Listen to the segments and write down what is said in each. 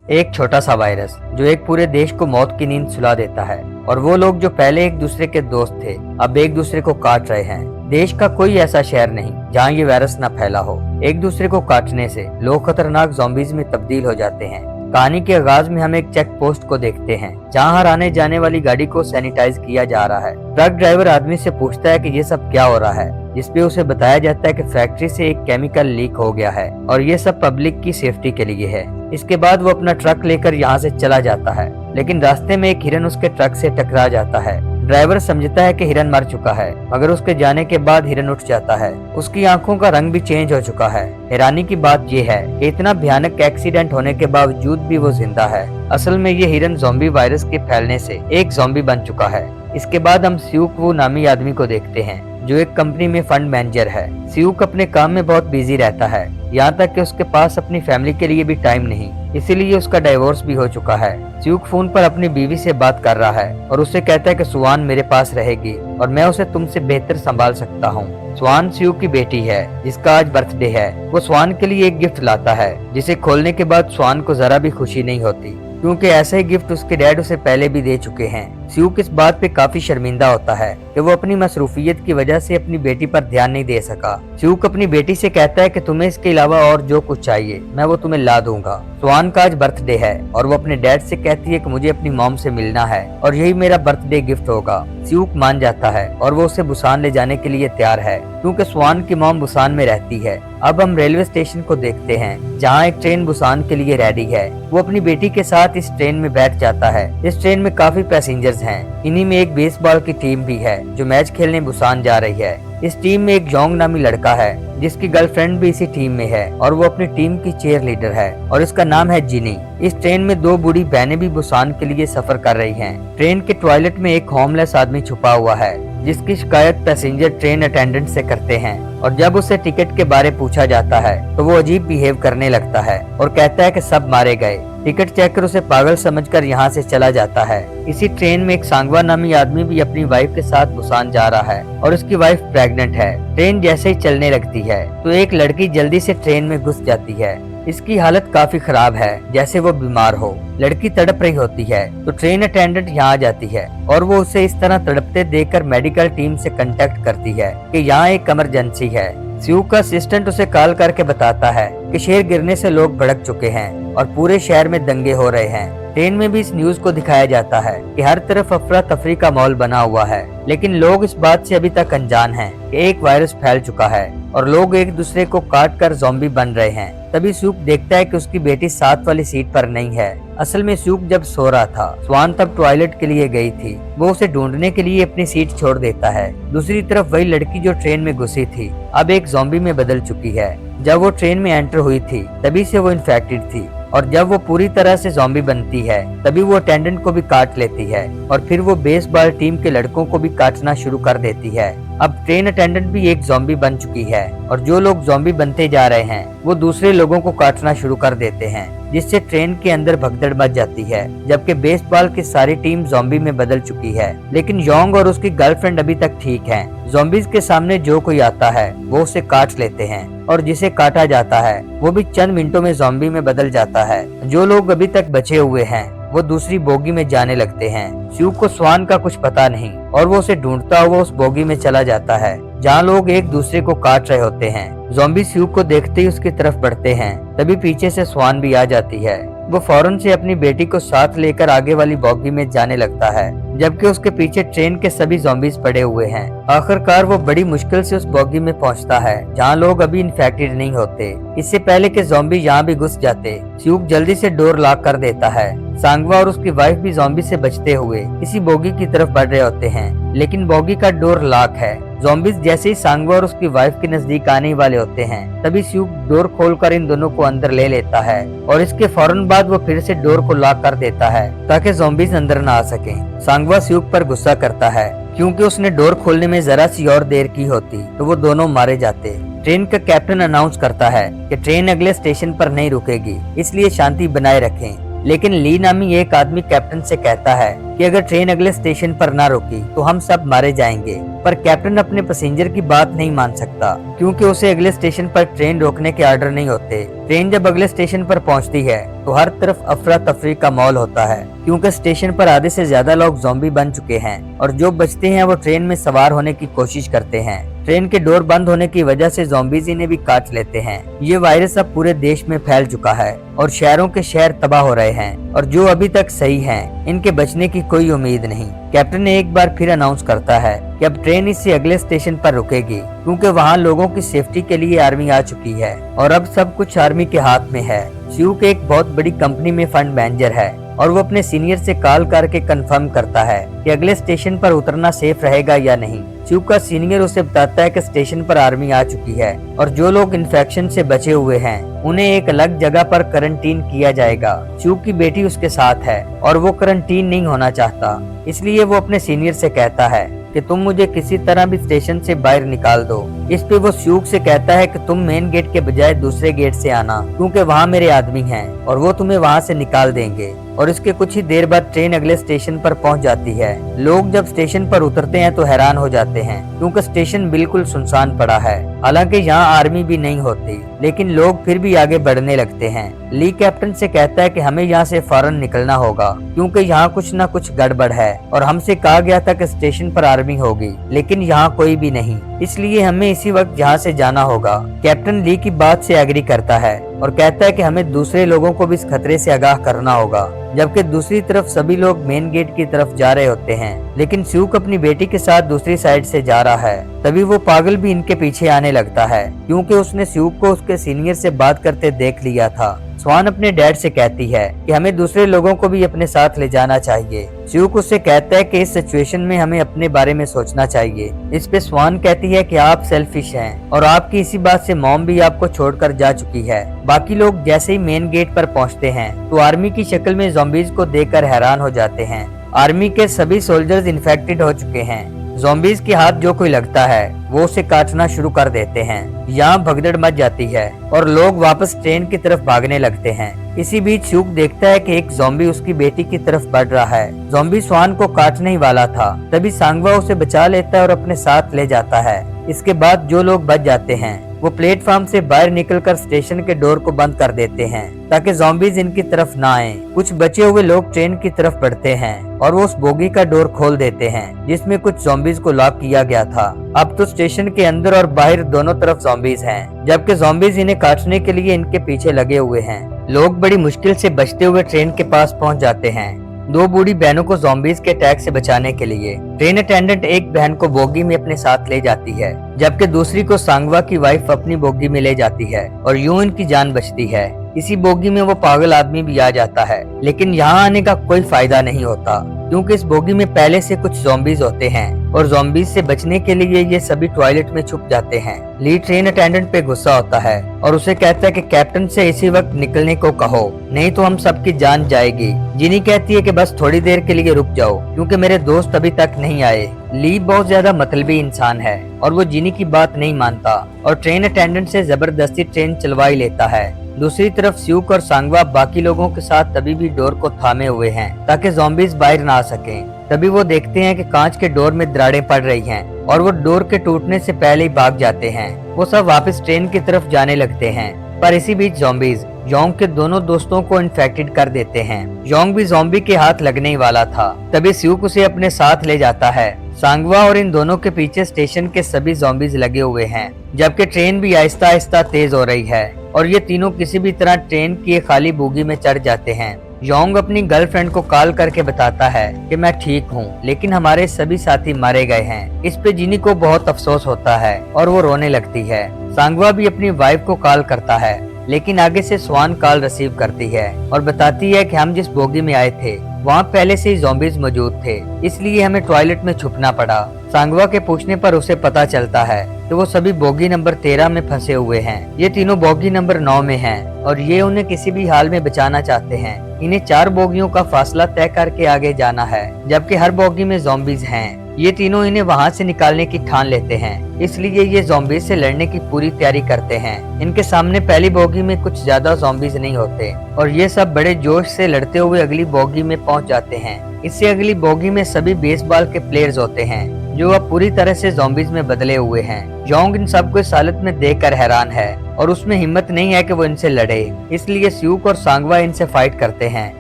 एक छोटा सा वायरस जो एक पूरे देश को मौत की नींद सुला देता है। और वो लोग जो पहले एक दूसरे के दोस्त थे अब एक दूसरे को काट रहे हैं। देश का कोई ऐसा शहर नहीं जहाँ ये वायरस न फैला हो। एक दूसरे को काटने से लोग खतरनाक ज़ॉम्बीज़ में तब्दील हो जाते हैं। कहानी के आगाज में हम एक चेक पोस्ट को देखते हैं जहाँ हर आने जाने वाली गाड़ी को सैनिटाइज किया जा रहा है। ट्रक ड्राइवर आदमी से पूछता है कि ये सब क्या हो रहा है, जिसपे उसे बताया जाता है कि फैक्ट्री से एक केमिकल लीक हो गया है और ये सब पब्लिक की सेफ्टी के लिए है। इसके बाद वो अपना ट्रक लेकर यहाँ से चला जाता है, लेकिन रास्ते में एक हिरन उसके ट्रक से टकरा जाता है। ड्राइवर समझता है कि हिरन मर चुका है, मगर उसके जाने के बाद हिरन उठ जाता है। उसकी आंखों का रंग भी चेंज हो चुका है। हैरानी की बात यह है कि इतना भयानक एक्सीडेंट होने के बावजूद भी वो जिंदा है। असल में ये हिरन ज़ॉम्बी वायरस के फैलने से एक ज़ॉम्बी बन चुका है। इसके बाद हम स्यूक वू नामी आदमी को देखते हैं जो एक कंपनी में फंड मैनेजर है। स्यूक अपने काम में बहुत बिजी रहता है, यहाँ तक कि उसके पास अपनी फैमिली के लिए भी टाइम नहीं, इसीलिए उसका डाइवोर्स भी हो चुका है। स्यूक फोन पर अपनी बीवी से बात कर रहा है और उससे कहता है कि स्वान मेरे पास रहेगी और मैं उसे तुमसे बेहतर संभाल सकता हूँ। स्वान स्यूक की बेटी है जिसका आज बर्थडे है। वो स्वान के लिए एक गिफ्ट लाता है जिसे खोलने के बाद स्वान को जरा भी खुशी नहीं होती, क्योंकि ऐसा ही गिफ्ट उसके डैड उसे पहले भी दे चुके हैं। स्यूक इस बात पे काफी शर्मिंदा होता है कि वो अपनी मसरूफियत की वजह से अपनी बेटी पर ध्यान नहीं दे सका। स्यूक अपनी बेटी से कहता है कि तुम्हें इसके अलावा और जो कुछ चाहिए मैं वो तुम्हें ला दूंगा। स्वान का आज बर्थडे है और वो अपने डैड से कहती है कि मुझे अपनी मॉम से मिलना है और यही मेरा बर्थडे गिफ्ट होगा। स्यूक मान जाता है और वो उसे बुसान ले जाने के लिए तैयार है, क्योंकि स्वान की मॉम बुसान में रहती है। अब हम रेलवे स्टेशन को देखते हैं जहाँ एक ट्रेन बुसान के लिए रेडी है। वो अपनी बेटी के साथ इस ट्रेन में बैठ जाता है। इस ट्रेन में काफी पैसेंजर्स हैं। इन्हीं में एक बेसबॉल की टीम भी है जो मैच खेलने बुसान जा रही है। इस टीम में एक जोंग नामी लड़का है जिसकी गर्लफ्रेंड भी इसी टीम में है और वो अपनी टीम की चीयर लीडर है और इसका नाम है जिनी। इस ट्रेन में दो बूढ़ी बहनें भी बुसान के लिए सफर कर रही हैं। ट्रेन के टॉयलेट में एक होमलेस आदमी छुपा हुआ है जिसकी शिकायत पैसेंजर ट्रेन अटेंडेंट से करते हैं और जब उसे टिकट के बारे पूछा जाता है तो वो अजीब बिहेव करने लगता है और कहता है कि सब मारे गए। टिकट चेकर उसे पागल समझकर यहाँ से चला जाता है। इसी ट्रेन में एक सांगवा नामी आदमी भी अपनी वाइफ के साथ बुसान जा रहा है और उसकी वाइफ प्रेग्नेंट है। ट्रेन जैसे ही चलने लगती है तो एक लड़की जल्दी से ट्रेन में घुस जाती है। इसकी हालत काफी खराब है, जैसे वो बीमार हो। लड़की तड़प रही होती है तो ट्रेन अटेंडेंट यहाँ आ जाती है और वो उसे इस तरह तड़पते देखकर मेडिकल टीम से कांटेक्ट करती है कि यहाँ एक इमरजेंसी है। स्यूक का असिस्टेंट उसे कॉल करके बताता है कि शेर गिरने से लोग भड़क चुके हैं और पूरे शहर में दंगे हो रहे हैं। ट्रेन में भी इस न्यूज को दिखाया जाता है कि हर तरफ अफरा तफरी का माहौल बना हुआ है, लेकिन लोग इस बात से अभी तक अनजान हैं कि एक वायरस फैल चुका है और लोग एक दूसरे को काट कर ज़ॉम्बी बन रहे हैं। तभी स्यूक देखता है कि उसकी बेटी साथ वाली सीट पर नहीं है। असल में स्यूक जब सो रहा था, स्वान तब टॉयलेट के लिए गई थी। वो उसे ढूंढने के लिए अपनी सीट छोड़ देता है। दूसरी तरफ वही लड़की जो ट्रेन में घुसी थी अब एक ज़ॉम्बी में बदल चुकी है। जब वो ट्रेन में एंटर हुई थी तभी से वो इन्फेक्टेड थी और जब वो पूरी तरह से ज़ॉम्बी बनती है तभी वो अटेंडेंट को भी काट लेती है और फिर वो बेसबॉल टीम के लड़कों को भी काटना शुरू कर देती है। अब ट्रेन अटेंडेंट भी एक ज़ॉम्बी बन चुकी है और जो लोग ज़ॉम्बी बनते जा रहे हैं वो दूसरे लोगों को काटना शुरू कर देते हैं, जिससे ट्रेन के अंदर भगदड़ मच जाती है। जबकि बेसबॉल की सारी टीम ज़ॉम्बी में बदल चुकी है, लेकिन योंग और उसकी गर्लफ्रेंड अभी तक ठीक हैं। ज़ॉम्बीज के सामने जो कोई आता है वो उसे काट लेते हैं और जिसे काटा जाता है वो भी चंद मिनटों में ज़ॉम्बी में बदल जाता है। जो लोग अभी तक बचे हुए हैं वो दूसरी बोगी में जाने लगते हैं। स्यूक को स्वान का कुछ पता नहीं और वो उसे ढूंढता हुआ उस बोगी में चला जाता है जहाँ लोग एक दूसरे को काट रहे होते हैं। ज़ॉम्बी स्यूक को देखते ही उसकी तरफ बढ़ते हैं, तभी पीछे से स्वान भी आ जाती है। वो फौरन से अपनी बेटी को साथ लेकर आगे वाली बोगी में जाने लगता है, जबकि उसके पीछे ट्रेन के सभी ज़ॉम्बीज पड़े हुए हैं। आखिरकार वो बड़ी मुश्किल से उस बोगी में पहुंचता है जहां लोग अभी इन्फेक्टेड नहीं होते। इससे पहले कि ज़ॉम्बी यहां भी घुस जाते, स्यूक जल्दी से डोर लॉक कर देता है। सांगवा और उसकी वाइफ भी ज़ॉम्बी से बचते हुए इसी बोगी की तरफ बढ़ रहे होते हैं, लेकिन बोगी का डोर लॉक है। ज़ॉम्बीज जैसे ही सांगवा और उसकी वाइफ के नजदीक आने वाले होते हैं तभी स्यूक डोर खोलकर इन दोनों को अंदर ले लेता है और इसके फौरन बाद वो फिर से डोर को लॉक कर देता है ताकि ज़ॉम्बीज अंदर न आ सके। सांगवा स्यूक पर गुस्सा करता है क्योंकि उसने डोर खोलने में जरा सी और देर की होती तो वो दोनों मारे जाते। ट्रेन का कैप्टन अनाउंस करता है कि ट्रेन अगले स्टेशन पर नहीं रुकेगी, इसलिए शांति बनाए रखें। लेकिन ली नामी एक आदमी कैप्टन से कहता है कि अगर ट्रेन अगले स्टेशन पर ना रुकी तो हम सब मारे जाएंगे। पर कैप्टन अपने पैसेंजर की बात नहीं मान सकता क्योंकि उसे अगले स्टेशन पर ट्रेन रोकने के ऑर्डर नहीं होते। ट्रेन जब अगले स्टेशन पर पहुंचती है तो हर तरफ अफरा तफरी का माहौल होता है क्योंकि स्टेशन पर आधे से ज्यादा लोग ज़ॉम्बी बन चुके हैं और जो बचते हैं वो ट्रेन में सवार होने की कोशिश करते हैं। ट्रेन के डोर बंद होने की वजह से ज़ॉम्बीज इन्हें भी काट लेते हैं। ये वायरस अब पूरे देश में फैल चुका है और शहरों के शहर तबाह हो रहे हैं और जो अभी तक सही हैं, इनके बचने की कोई उम्मीद नहीं। कैप्टन ने एक बार फिर अनाउंस करता है कि अब ट्रेन इससे अगले स्टेशन पर रुकेगी क्योंकि वहाँ लोगों की सेफ्टी के लिए आर्मी आ चुकी है और अब सब कुछ आर्मी के हाथ में है। स्यूक एक बहुत बड़ी कंपनी में फंड मैनेजर है और वो अपने सीनियर से कॉल करके कंफर्म करता है कि अगले स्टेशन पर उतरना सेफ रहेगा या नहीं। स्यूक का सीनियर उसे बताता है कि स्टेशन पर आर्मी आ चुकी है और जो लोग इन्फेक्शन से बचे हुए हैं उन्हें एक अलग जगह पर क्वारंटीन किया जाएगा। स्यूक की बेटी उसके साथ है और वो क्वारंटीन नहीं होना चाहता, इसलिए वो अपने सीनियर से कहता है कि तुम मुझे किसी तरह भी स्टेशन से बाहर निकाल दो। इस पे वो स्यूक से कहता है कि तुम मेन गेट के बजाय दूसरे गेट से आना क्योंकि वहाँ मेरे आदमी हैं और वो तुम्हें वहाँ से निकाल देंगे। और इसके कुछ ही देर बाद ट्रेन अगले स्टेशन पर पहुंच जाती है। लोग जब स्टेशन पर उतरते हैं तो हैरान हो जाते हैं क्योंकि स्टेशन बिल्कुल सुनसान पड़ा है। हालांकि यहाँ आर्मी भी नहीं होती, लेकिन लोग फिर भी आगे बढ़ने लगते हैं। ली कैप्टन से कहता है कि हमें यहाँ से फौरन निकलना होगा क्योंकि यहाँ कुछ न कुछ गड़बड़ है और हमसे कहा गया था कि स्टेशन पर आर्मी होगी, लेकिन यहाँ कोई भी नहीं, इसलिए हमें इसी वक्त यहाँ से जाना होगा। कैप्टन ली की बात से एग्री करता है और कहता है कि हमें दूसरे लोगों को भी इस खतरे से आगाह करना होगा। जबकि दूसरी तरफ सभी लोग मेन गेट की तरफ जा रहे होते हैं, लेकिन स्यूक अपनी बेटी के साथ दूसरी साइड से जा रहा है। तभी वो पागल भी इनके पीछे आने लगता है क्योंकि उसने स्यूक को उसके सीनियर से बात करते देख लिया था। स्वान अपने डैड से कहती है कि हमें दूसरे लोगों को भी अपने साथ ले जाना चाहिए। स्यूक उससे कहता है कि इस सिचुएशन में हमें अपने बारे में सोचना चाहिए। इस पे स्वान कहती है कि आप सेल्फिश हैं और आपकी इसी बात से मॉम भी आपको छोड़कर जा चुकी है। बाकी लोग जैसे ही मेन गेट पर पहुंचते हैं तो आर्मी की शक्ल में ज़ॉम्बीज को देखकर हैरान हो जाते हैं। आर्मी के सभी सोल्जर्स इन्फेक्टेड हो चुके हैं। ज़ॉम्बीज के हाथ जो कोई लगता है वो उसे काटना शुरू कर देते हैं। यहाँ भगदड़ मच जाती है और लोग वापस ट्रेन की तरफ भागने लगते हैं। इसी बीच स्यूक देखता है कि एक ज़ॉम्बी उसकी बेटी की तरफ बढ़ रहा है। ज़ॉम्बी स्वान को काटने ही वाला था, तभी सांगवा उसे बचा लेता है और अपने साथ ले जाता है। इसके बाद जो लोग बच जाते हैं वो प्लेटफॉर्म से बाहर निकलकर स्टेशन के डोर को बंद कर देते हैं ताकि ज़ॉम्बीज इनकी तरफ ना आए। कुछ बचे हुए लोग ट्रेन की तरफ बढ़ते हैं और वो उस बोगी का डोर खोल देते हैं जिसमें कुछ ज़ॉम्बीज को लॉक किया गया था। अब तो स्टेशन के अंदर और बाहर दोनों तरफ ज़ॉम्बीज हैं, जबकि ज़ॉम्बीज इन्हें काटने के लिए इनके पीछे लगे हुए हैं। लोग बड़ी मुश्किल से बचते हुए ट्रेन के पास पहुंच जाते हैं। दो बूढ़ी बहनों को ज़ॉम्बीज के अटैक से बचाने के लिए ट्रेन अटेंडेंट एक बहन को बोगी में अपने साथ ले जाती है, जबकि दूसरी को सांगवा की वाइफ अपनी बोगी में ले जाती है और यूं इनकी जान बचती है। इसी बोगी में वो पागल आदमी भी आ जाता है, लेकिन यहाँ आने का कोई फायदा नहीं होता क्योंकि इस बोगी में पहले से कुछ ज़ॉम्बीज होते हैं और ज़ॉम्बीज से बचने के लिए ये सभी टॉयलेट में छुप जाते हैं। ली ट्रेन अटेंडेंट पे गुस्सा होता है और उसे कहता है कि कैप्टन से इसी वक्त निकलने को कहो, नहीं तो हम सबकी जान जाएगी। जिनी कहती है कि बस थोड़ी देर के लिए रुक जाओ क्योंकि मेरे दोस्त अभी तक नहीं आए। ली बहुत ज्यादा मतलबी इंसान है और वो जिनी की बात नहीं मानता और ट्रेन अटेंडेंट से जबरदस्ती ट्रेन चलवाई लेता है। दूसरी तरफ स्यूक और सांगवा बाकी लोगों के साथ तभी भी डोर को थामे हुए हैं ताकि ज़ॉम्बीज बाहर ना आ सकें। तभी वो देखते हैं कि कांच के डोर में दरारें पड़ रही हैं और वो डोर के टूटने से पहले ही भाग जाते हैं। वो सब वापस ट्रेन की तरफ जाने लगते हैं, पर इसी बीच ज़ॉम्बीज योंग के दोनों दोस्तों को इन्फेक्टेड कर देते हैं। योंग भी ज़ॉम्बी के हाथ लगने ही वाला था, तभी स्यूक उसे अपने साथ ले जाता है। सांगवा और इन दोनों के पीछे स्टेशन के सभी ज़ॉम्बीज लगे हुए हैं, जबकि ट्रेन भी आहिस्ता आहिस्ता तेज हो रही है और ये तीनों किसी भी तरह ट्रेन की एक खाली बोगी में चढ़ जाते हैं। योंग अपनी गर्लफ्रेंड को कॉल करके बताता है कि मैं ठीक हूँ, लेकिन हमारे सभी साथी मारे गए हैं। इस पे जिनी को बहुत अफसोस होता है और वो रोने लगती है। सांगवा भी अपनी वाइफ को कॉल करता है, लेकिन आगे से स्वान कॉल रिसीव करती है और बताती है कि हम जिस बोगी में आए थे वहाँ पहले से ही ज़ॉम्बीज मौजूद थे, इसलिए हमें टॉयलेट में छुपना पड़ा। सांगवा के पूछने पर उसे पता चलता है कि वो सभी बोगी नंबर 13 में फंसे हुए हैं। ये तीनों बोगी नंबर 9 में हैं और ये उन्हें किसी भी हाल में बचाना चाहते हैं। इन्हें 4 बोगियों का फासला तय करके आगे जाना है, जबकि हर बोगी में ज़ॉम्बीज हैं। ये तीनों इन्हें वहाँ से निकालने की ठान लेते हैं, इसलिए ये ज़ॉम्बीज से लड़ने की पूरी तैयारी करते हैं। इनके सामने पहली बोगी में कुछ ज्यादा ज़ॉम्बीज नहीं होते और ये सब बड़े जोश से लड़ते हुए अगली बोगी में पहुँच जाते हैं। इससे अगली बोगी में सभी बेसबॉल के प्लेयर्स होते हैं जो अब पूरी तरह से ज़ॉम्बीज में बदले हुए हैं। योंग इन सबको इस हालत में देखकर हैरान है और उसमें हिम्मत नहीं है कि वो इनसे लड़े, इसलिए स्यूक और सांगवा इनसे फाइट करते हैं।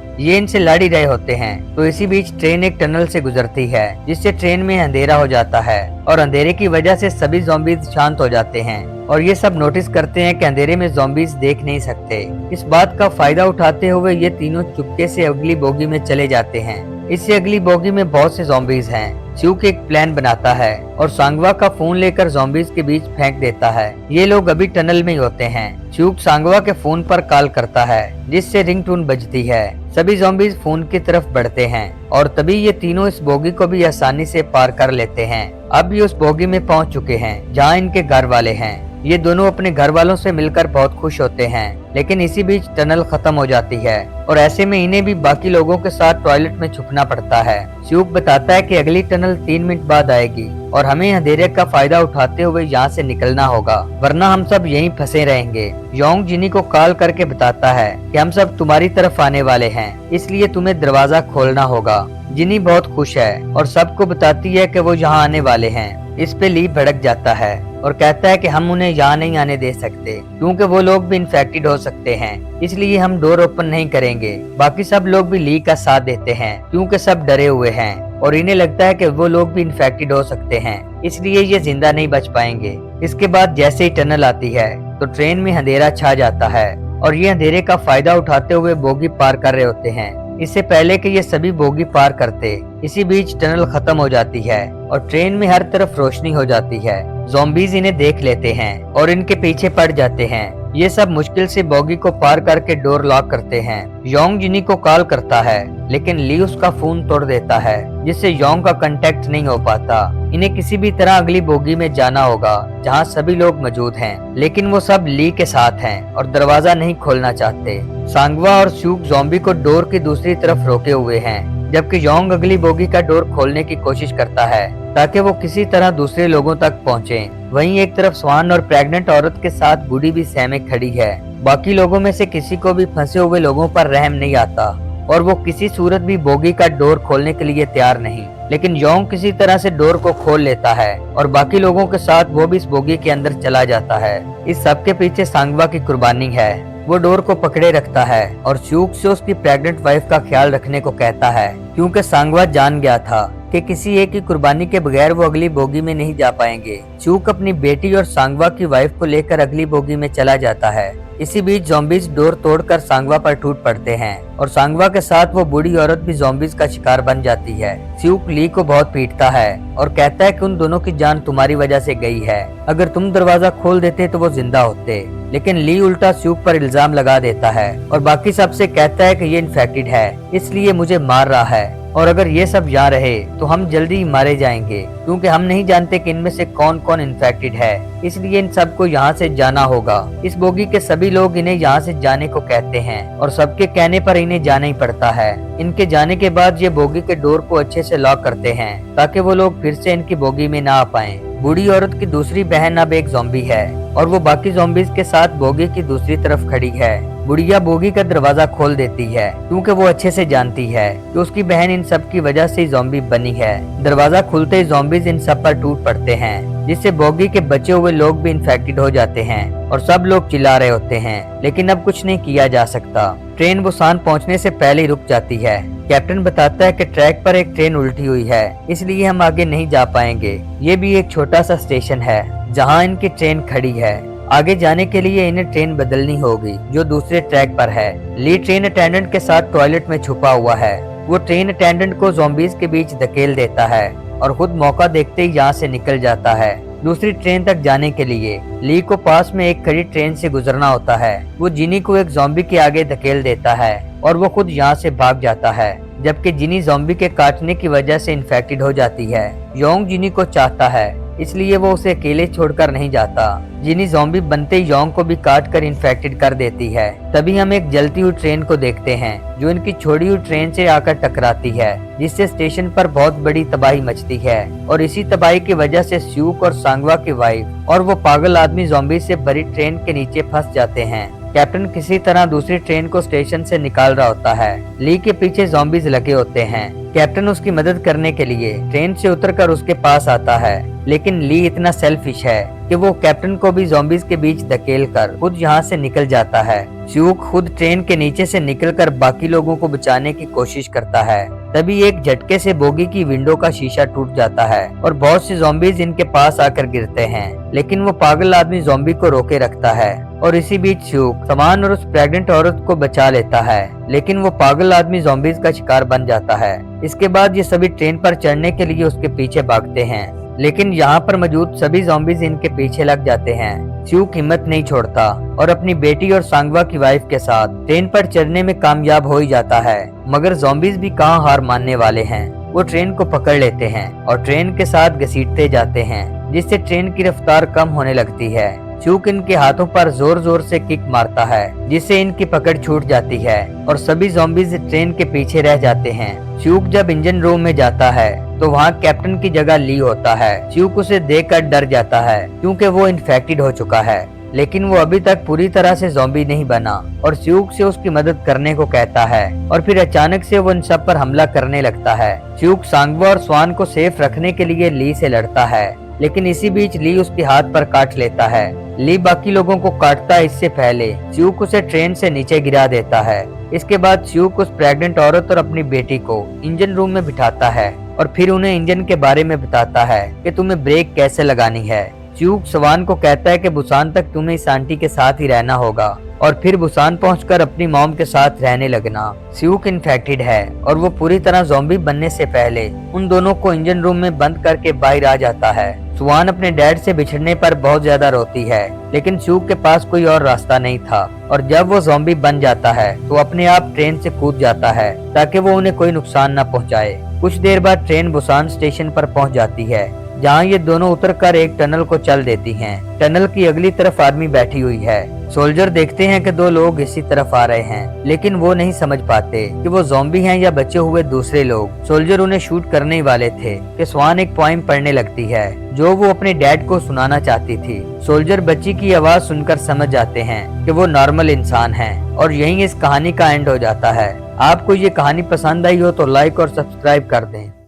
ये इनसे लड़ ही रहे होते हैं तो इसी बीच ट्रेन एक टनल से गुजरती है, जिससे ट्रेन में अंधेरा हो जाता है और अंधेरे की वजह से सभी ज़ॉम्बीज शांत हो जाते हैं और ये सब नोटिस करते हैं कि अंधेरे में ज़ॉम्बीज देख नहीं सकते। इस बात का फायदा उठाते हुए ये तीनों चुपके से अगली बोगी में चले जाते हैं। इससे अगली बोगी में बहुत से ज़ॉम्बीज हैं। च्यूक एक प्लान बनाता है और सांगवा का फोन लेकर ज़ॉम्बीज के बीच फेंक देता है। ये लोग अभी टनल में ही होते हैं। च्यूक सांगवा के फोन पर कॉल करता है, जिससे रिंगटोन बजती है। सभी ज़ॉम्बीज फोन की तरफ बढ़ते हैं और तभी ये तीनों इस बोगी को भी आसानी से पार कर लेते हैं। अब ये उस बोगी में पहुंच चुके हैं जहां इनके घर वाले हैं। ये दोनों अपने घर वालों से मिलकर बहुत खुश होते हैं, लेकिन इसी बीच टनल खत्म हो जाती है और ऐसे में इन्हें भी बाकी लोगों के साथ टॉयलेट में छुपना पड़ता है। च्यूक बताता है कि अगली टनल 3 मिनट बाद आएगी और हमें अंधेरे का फायदा उठाते हुए यहाँ से निकलना होगा, वरना हम सब यहीं फंसे रहेंगे। योंग जिनी को कॉल करके बताता है कि हम सब तुम्हारी तरफ आने वाले हैं, इसलिए तुम्हें दरवाजा खोलना होगा। जिनी बहुत खुश है और सबको बताती है कि वो यहाँ आने वाले हैं। इस पे ली भड़क जाता है और कहता है कि हम उन्हें यहाँ नहीं आने दे सकते क्योंकि वो लोग भी इन्फेक्टेड हो सकते हैं, इसलिए हम डोर ओपन नहीं करेंगे। बाकी सब लोग भी ली का साथ देते हैं क्योंकि सब डरे हुए हैं और इन्हें लगता है कि वो लोग भी इन्फेक्टेड हो सकते हैं, इसलिए ये जिंदा नहीं बच पाएंगे। इसके बाद जैसे ही टनल आती है तो ट्रेन में अंधेरा छा जाता है और ये अंधेरे का फायदा उठाते हुए बोगी पार कर रहे होते हैं, इससे पहले कि ये सभी बोगी पार करते। इसी बीच टनल खत्म हो जाती है और ट्रेन में हर तरफ रोशनी हो जाती है। ज़ॉम्बीज इन्हें देख लेते हैं और इनके पीछे पड़ जाते हैं। ये सब मुश्किल से बोगी को पार करके डोर लॉक करते हैं। योंग जिनी को कॉल करता है, लेकिन ली उसका फोन तोड़ देता है, जिससे योंग का कांटेक्ट नहीं हो पाता। इन्हें किसी भी तरह अगली बोगी में जाना होगा जहां सभी लोग मौजूद हैं, लेकिन वो सब ली के साथ हैं और दरवाजा नहीं खोलना चाहते। सांगवा और स्यूक ज़ॉम्बी को डोर की दूसरी तरफ रोके हुए हैं, जबकि योंग अगली बोगी का डोर खोलने की कोशिश करता है ताकि वो किसी तरह दूसरे लोगों तक पहुंचे। वहीं एक तरफ स्वान और प्रेग्नेंट औरत के साथ बूढ़ी भी सहमे खड़ी है। बाकी लोगों में से किसी को भी फंसे हुए लोगों पर रहम नहीं आता और वो किसी सूरत भी बोगी का डोर खोलने के लिए तैयार नहीं, लेकिन योंग किसी तरह से डोर को खोल लेता है और बाकी लोगों के साथ वो भी इस बोगी के अंदर चला जाता है। इस सब के पीछे सांगवा की कुर्बानी है। वो डोर को पकड़े रखता है और च्यूक से उसकी प्रेग्नेंट वाइफ का ख्याल रखने को कहता है, क्योंकि सांगवा जान गया था कि किसी एक की कुर्बानी के बगैर वो अगली बोगी में नहीं जा पाएंगे। च्यूक अपनी बेटी और सांगवा की वाइफ को लेकर अगली बोगी में चला जाता है। इसी बीच ज़ॉम्बीज डोर तोड़कर सांगवा पर टूट पड़ते हैं और सांगवा के साथ वो बूढ़ी औरत भी ज़ॉम्बीज का शिकार बन जाती है। च्यूक ली को बहुत पीटता है और कहता है कि उन दोनों की जान तुम्हारी वजह से गई है, अगर तुम दरवाजा खोल देते तो वो जिंदा होते। लेकिन ली उल्टा च्यूक पर इल्जाम लगा देता है और बाकी सबसे कहता है कि ये इन्फेक्टेड है, इसलिए मुझे मार रहा है और अगर ये सब यहाँ रहे तो हम जल्दी ही मारे जाएंगे, क्योंकि हम नहीं जानते कि इनमें से कौन कौन इन्फेक्टेड है, इसलिए इन सबको यहाँ से जाना होगा। इस बोगी के सभी लोग इन्हें यहाँ से जाने को कहते हैं और सबके कहने पर इन्हें जाना ही पड़ता है। इनके जाने के बाद ये बोगी के डोर को अच्छे से लॉक करते हैं ताकि वो लोग फिर से इनकी बोगी में ना आ पाए। बूढ़ी औरत की दूसरी बहन अब एक ज़ॉम्बी है और वो बाकी ज़ॉम्बीज के साथ बोगी की दूसरी तरफ खड़ी है। बुढ़िया बोगी का दरवाजा खोल देती है क्योंकि वो अच्छे से जानती है कि उसकी बहन इन सब की वजह से ज़ॉम्बी बनी है। दरवाजा खुलते ही ज़ॉम्बीज इन सब पर टूट पड़ते हैं, जिससे बोगी के बचे हुए लोग भी इन्फेक्टेड हो जाते हैं और सब लोग चिल्ला रहे होते हैं, लेकिन अब कुछ नहीं किया जा सकता। ट्रेन बुसान पहुंचने से पहले ही रुक जाती है। कैप्टन बताता है कि ट्रैक पर एक ट्रेन उल्टी हुई है, इसलिए हम आगे नहीं जा पाएंगे। ये भी एक छोटा सा स्टेशन है जहां इनकी ट्रेन खड़ी है। आगे जाने के लिए इन्हें ट्रेन बदलनी होगी जो दूसरे ट्रैक पर है। ली ट्रेन अटेंडेंट के साथ टॉयलेट में छुपा हुआ है। वो ट्रेन अटेंडेंट को ज़ॉम्बीज के बीच धकेल देता है और खुद मौका देखते ही यहाँ से निकल जाता है दूसरी ट्रेन तक जाने के लिए। ली को पास में एक खड़ी ट्रेन से गुजरना होता है। वो जिनी को एक ज़ॉम्बी के आगे धकेल देता है और वो खुद यहाँ से भाग जाता है, जबकि जिनी ज़ॉम्बी के काटने की वजह से इन्फेक्टेड हो जाती है। योंग जिनी को चाहता है इसलिए वो उसे अकेले छोड़कर नहीं जाता। जिनी ज़ॉम्बी बनते ही योंग को भी काट कर इन्फेक्टेड कर देती है। तभी हम एक जलती हुई ट्रेन को देखते हैं जो इनकी छोड़ी हुई ट्रेन से आकर टकराती है, जिससे स्टेशन पर बहुत बड़ी तबाही मचती है। और इसी तबाही की वजह से स्यूक और सांगवा की वाइफ और वो पागल आदमी ज़ॉम्बी से भरी ट्रेन के नीचे फंस जाते हैं। कैप्टन किसी तरह दूसरी ट्रेन को स्टेशन से निकाल रहा होता है। ली के पीछे ज़ॉम्बीज लगे होते हैं। कैप्टन उसकी मदद करने के लिए ट्रेन से उतरकर उसके पास आता है, लेकिन ली इतना सेल्फिश है कि वो कैप्टन को भी ज़ॉम्बीज के बीच धकेलकर खुद यहाँ से निकल जाता है। स्यूक खुद ट्रेन के नीचे से निकलकर बाकी लोगों को बचाने की कोशिश करता है। तभी एक झटके से बोगी की विंडो का शीशा टूट जाता है और बहुत से ज़ॉम्बीज इनके पास आकर गिरते हैं, लेकिन वो पागल आदमी ज़ॉम्बी को रोके रखता है। और इसी बीच स्यूक सामान और उस प्रेग्नेंट औरत को बचा लेता है, लेकिन वो पागल आदमी ज़ॉम्बीज का शिकार बन जाता है। इसके बाद ये सभी ट्रेन पर चढ़ने के लिए उसके पीछे भागते हैं, लेकिन यहाँ पर मौजूद सभी ज़ॉम्बीज इनके पीछे लग जाते हैं। स्यूक हिम्मत नहीं छोड़ता और अपनी बेटी और सांगवा की वाइफ के साथ ट्रेन पर चढ़ने में कामयाब हो ही जाता है। मगर ज़ॉम्बीज भी कहाँ हार मानने वाले हैं। वो ट्रेन को पकड़ लेते हैं और ट्रेन के साथ घसीटते जाते हैं, जिससे ट्रेन की रफ्तार कम होने लगती है। स्यूक इनके हाथों पर जोर जोर से किक मारता है, जिससे इनकी पकड़ छूट जाती है और सभी ज़ॉम्बीज ट्रेन के पीछे रह जाते हैं। स्यूक जब इंजन रूम में जाता है तो वहाँ कैप्टन की जगह ली होता है। स्यूक उसे देखकर डर जाता है क्योंकि वो इन्फेक्टेड हो चुका है, लेकिन वो अभी तक पूरी तरह से ज़ॉम्बी नहीं बना और स्यूक से उसकी मदद करने को कहता है। और फिर अचानक से वो इन सब पर हमला करने लगता है। स्यूक सांगवा और स्वान को सेफ रखने के लिए ली से लड़ता है, लेकिन इसी बीच ली उसके हाथ पर काट लेता है। ली बाकी लोगों को काटता है इससे पहले स्यूक उसे ट्रेन से नीचे गिरा देता है। इसके बाद स्यूक उस प्रेग्नेंट औरत और अपनी बेटी को इंजन रूम में बिठाता है और फिर उन्हें इंजन के बारे में बताता है कि तुम्हें ब्रेक कैसे लगानी है। स्यूक स्वान को कहता है कि बुसान तक तुम्हें इस आंटी के साथ ही रहना होगा और फिर बुसान पहुंचकर अपनी मॉम के साथ रहने लगना। स्यूक इन्फेक्टेड है और वो पूरी तरह ज़ॉम्बी बनने से पहले उन दोनों को इंजन रूम में बंद करके बाहर आ जाता है। स्वान अपने डैड से बिछड़ने पर बहुत ज्यादा रोती है, लेकिन स्यूक के पास कोई और रास्ता नहीं था और जब वो ज़ॉम्बी बन जाता है तो अपने आप ट्रेन से कूद जाता है ताकि वो उन्हें कोई नुकसान न पहुंचाए। कुछ देर बाद ट्रेन बुसान स्टेशन पर पहुंच जाती है, जहां ये दोनों उतरकर एक टनल को चल देती हैं। टनल की अगली तरफ आर्मी बैठी हुई है। सोल्जर देखते हैं कि दो लोग इसी तरफ आ रहे हैं, लेकिन वो नहीं समझ पाते कि वो ज़ॉम्बी हैं या बचे हुए दूसरे लोग। सोल्जर उन्हें शूट करने ही वाले थे कि स्वान एक पोएम पढ़ने लगती है जो वो अपने डैड को सुनाना चाहती थी। सोल्जर बच्ची की आवाज सुनकर समझ जाते हैं कि वो नॉर्मल इंसान है और यहीं इस कहानी का एंड हो जाता है। आपको ये कहानी पसंद आई हो तो लाइक और सब्सक्राइब कर दें।